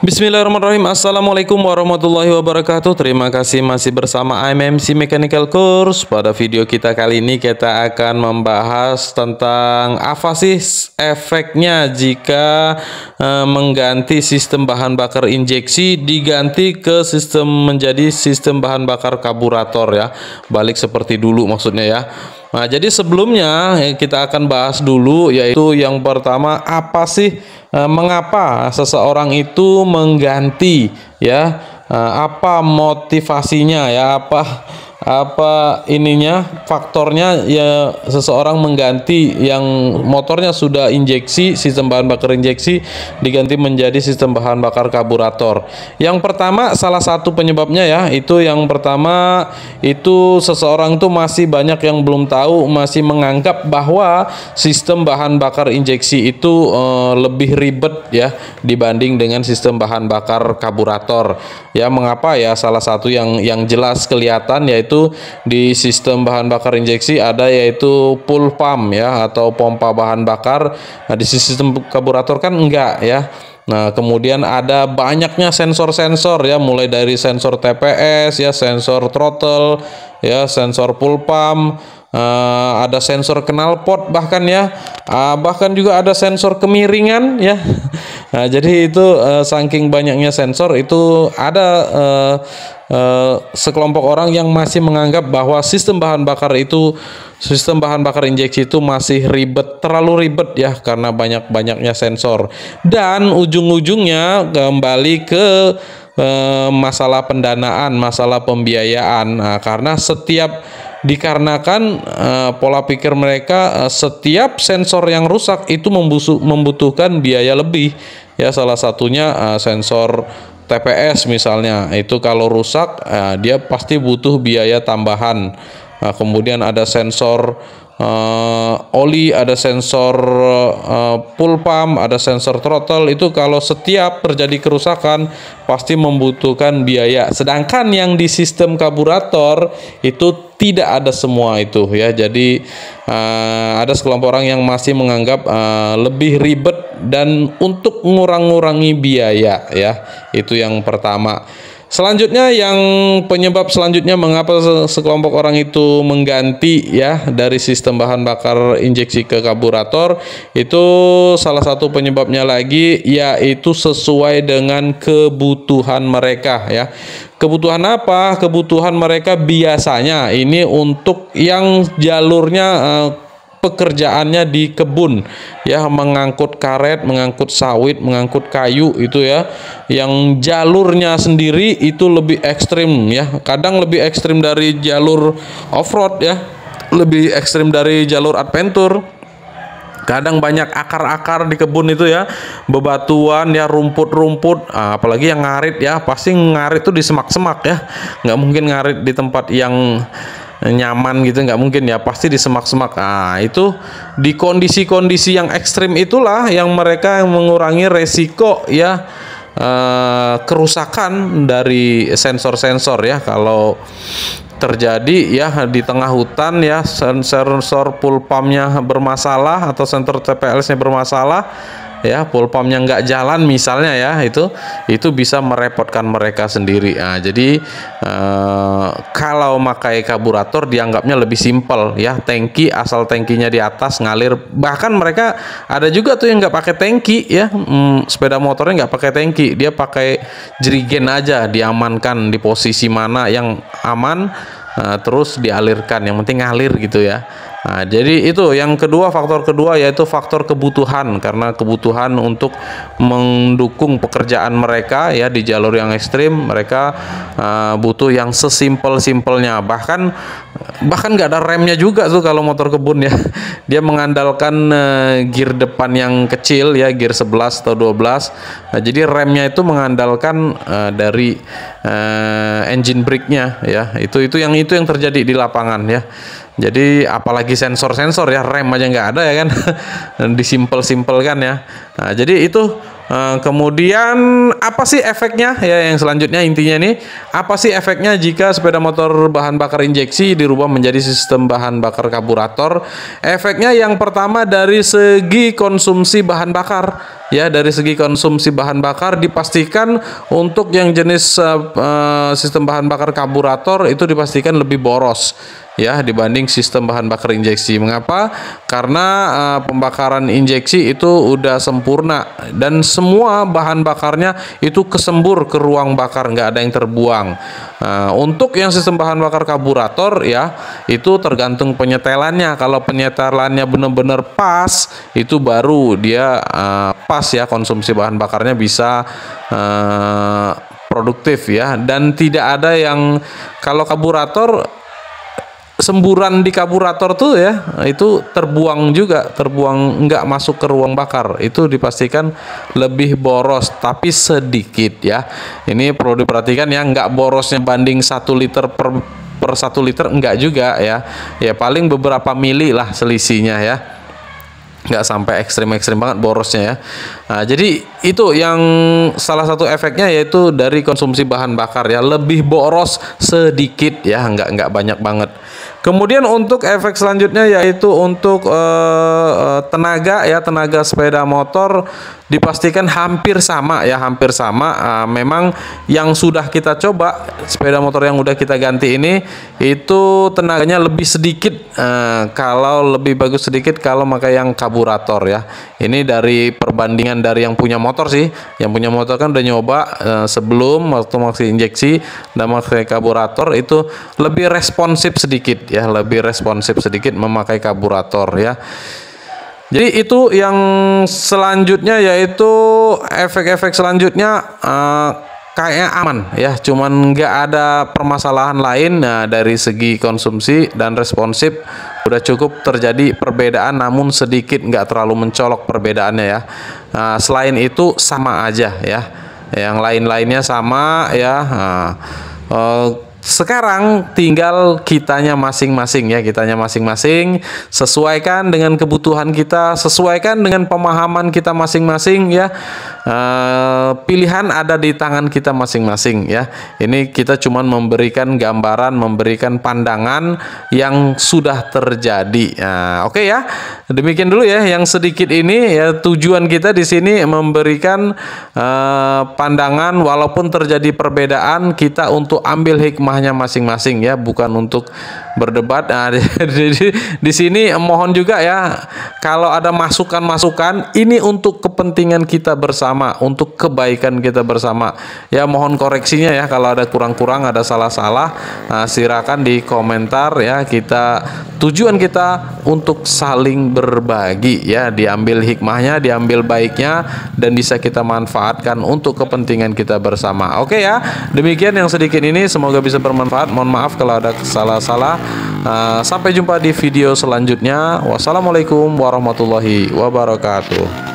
Bismillahirrahmanirrahim. Assalamualaikum warahmatullahi wabarakatuh. Terima kasih masih bersama IMMC Mechanical Course. Pada video kita kali ini kita akan membahas tentang apa sih efeknya jika mengganti sistem bahan bakar injeksi diganti ke sistem menjadi sistem bahan bakar karburator ya. Balik seperti dulu maksudnya ya. Nah, jadi sebelumnya kita akan bahas dulu, yaitu yang pertama, apa sih mengapa seseorang itu mengganti ya, apa motivasinya ya, apa ininya, faktornya ya seseorang mengganti yang motornya sudah injeksi, sistem bahan bakar injeksi diganti menjadi sistem bahan bakar karburator. Yang pertama, salah satu penyebabnya ya, itu yang pertama itu seseorang tuh masih banyak yang belum tahu, masih menganggap bahwa sistem bahan bakar injeksi itu lebih ribet ya dibanding dengan sistem bahan bakar karburator. Ya, mengapa ya? Salah satu yang jelas kelihatan yaitu di sistem bahan bakar injeksi ada yaitu pool pump ya, atau pompa bahan bakar. Nah, di sistem karburator kan enggak ya. Nah, kemudian ada banyaknya sensor-sensor ya, mulai dari sensor TPS ya, sensor throttle ya, sensor pool pump, ada sensor knalpot bahkan ya, bahkan juga ada sensor kemiringan ya. Nah, jadi itu saking banyaknya sensor itu ada sekelompok orang yang masih menganggap bahwa sistem bahan bakar injeksi itu masih ribet, terlalu ribet ya, karena banyaknya sensor, dan ujung-ujungnya kembali ke masalah pendanaan, masalah pembiayaan. Nah, karena dikarenakan pola pikir mereka, setiap sensor yang rusak itu membutuhkan biaya lebih ya. Salah satunya sensor TPS misalnya, itu kalau rusak dia pasti butuh biaya tambahan. Nah, kemudian ada sensor oli, ada sensor pool pump, ada sensor throttle, itu kalau setiap terjadi kerusakan pasti membutuhkan biaya. Sedangkan yang di sistem karburator itu tidak ada semua itu ya. Jadi ada sekelompok orang yang masih menganggap lebih ribet dan untuk mengurangi biaya ya. Itu yang pertama. Selanjutnya, yang penyebab selanjutnya mengapa sekelompok orang itu mengganti ya dari sistem bahan bakar injeksi ke karburator, itu salah satu penyebabnya lagi yaitu sesuai dengan kebutuhan mereka ya. Kebutuhan apa? Kebutuhan mereka biasanya ini untuk yang jalurnya pekerjaannya di kebun ya, mengangkut karet, mengangkut sawit, mengangkut kayu itu ya, yang jalurnya sendiri itu lebih ekstrim ya, kadang lebih ekstrim dari jalur off-road ya, lebih ekstrim dari jalur adventure. Kadang banyak akar-akar di kebun itu ya, bebatuan ya, rumput-rumput, apalagi yang ngarit ya, pasti ngarit tuh di semak-semak ya, nggak mungkin ngarit di tempat yang nyaman gitu, nggak mungkin ya, pasti di semak-semak. Itu di kondisi-kondisi yang ekstrim itulah yang mereka mengurangi resiko ya, kerusakan dari sensor-sensor ya. Kalau terjadi ya di tengah hutan ya, sensor pool pumpnya bermasalah atau sensor TPS-nya bermasalah ya, pool pumpnya nggak jalan misalnya ya, itu bisa merepotkan mereka sendiri. Nah, jadi kalau pakai karburator dianggapnya lebih simpel ya, tangki, asal tangkinya di atas ngalir. Bahkan mereka ada juga tuh yang nggak pakai tangki ya, sepeda motornya nggak pakai tangki, dia pakai jerigen aja, diamankan di posisi mana yang aman, terus dialirkan, yang penting ngalir gitu ya. Nah, jadi itu yang kedua, faktor kedua yaitu faktor kebutuhan, karena kebutuhan untuk mendukung pekerjaan mereka ya di jalur yang ekstrim, mereka butuh yang sesimpel-simpelnya. Bahkan nggak ada remnya juga tuh kalau motor kebun ya. Dia mengandalkan gear depan yang kecil ya, gear 11 atau 12. Nah, jadi remnya itu mengandalkan dari engine brake-nya ya. Itu yang terjadi di lapangan ya. Jadi apalagi sensor-sensor ya, rem aja nggak ada ya kan. Disimpel-simpelkan ya. Nah, jadi itu kemudian apa sih efeknya ya, yang selanjutnya intinya ini, apa sih efeknya jika sepeda motor bahan bakar injeksi dirubah menjadi sistem bahan bakar karburator? Efeknya yang pertama dari segi konsumsi bahan bakar ya dari segi konsumsi bahan bakar dipastikan untuk yang jenis sistem bahan bakar karburator itu dipastikan lebih boros ya dibanding sistem bahan bakar injeksi. Mengapa? Karena pembakaran injeksi itu udah sempurna dan semua bahan bakarnya itu kesembur ke ruang bakar, nggak ada yang terbuang. Untuk yang sistem bahan bakar karburator ya itu tergantung penyetelannya. Kalau penyetelannya benar-benar pas, itu baru dia pas ya, konsumsi bahan bakarnya bisa produktif ya, dan tidak ada yang, kalau karburator semburan di karburator tuh ya itu terbuang juga, terbuang, nggak masuk ke ruang bakar, itu dipastikan lebih boros tapi sedikit ya. Ini perlu diperhatikan ya, nggak borosnya banding 1 liter per 1 liter, enggak juga ya, ya paling beberapa mili lah selisihnya ya, nggak sampai ekstrim banget borosnya ya. Nah, jadi itu yang salah satu efeknya, yaitu dari konsumsi bahan bakar ya, lebih boros sedikit ya, nggak banyak banget. Kemudian untuk efek selanjutnya yaitu untuk tenaga ya, tenaga sepeda motor dipastikan hampir sama ya, hampir sama. Memang yang sudah kita coba sepeda motor yang udah kita ganti ini itu tenaganya lebih sedikit, kalau lebih bagus sedikit kalau pakai yang karburator ya. Ini dari perbandingan dari yang punya motor sih, yang punya motor kan udah nyoba sebelum waktu masih injeksi dan pakai karburator itu lebih responsif sedikit ya, lebih responsif sedikit memakai karburator ya. Jadi itu yang selanjutnya, yaitu efek-efek selanjutnya kayaknya aman ya, cuman nggak ada permasalahan lain. Nah, dari segi konsumsi dan responsif udah cukup terjadi perbedaan, namun sedikit, nggak terlalu mencolok perbedaannya ya. Nah, selain itu sama aja ya, yang lain-lainnya sama ya. Sekarang tinggal kitanya masing-masing ya, kitanya masing-masing, sesuaikan dengan kebutuhan kita, sesuaikan dengan pemahaman kita masing-masing ya. Pilihan ada di tangan kita masing-masing ya. Ini kita cuman memberikan gambaran, memberikan pandangan yang sudah terjadi. Nah, oke ya. Demikian dulu ya yang sedikit ini ya, tujuan kita di sini memberikan pandangan, walaupun terjadi perbedaan, kita untuk ambil hikmahnya masing-masing ya, bukan untuk berdebat. Nah, di sini mohon juga ya, kalau ada masukan-masukan ini untuk kepentingan kita bersama, untuk kebaikan kita bersama ya, mohon koreksinya ya, kalau ada kurang-kurang, ada salah-salah, silakan di komentar ya. Tujuan kita untuk saling berbagi ya, diambil hikmahnya, diambil baiknya, dan bisa kita manfaatkan untuk kepentingan kita bersama. Oke ya, demikian yang sedikit ini, semoga bisa bermanfaat. Mohon maaf kalau ada salah-salah. Sampai jumpa di video selanjutnya. Wassalamualaikum warahmatullahi wabarakatuh.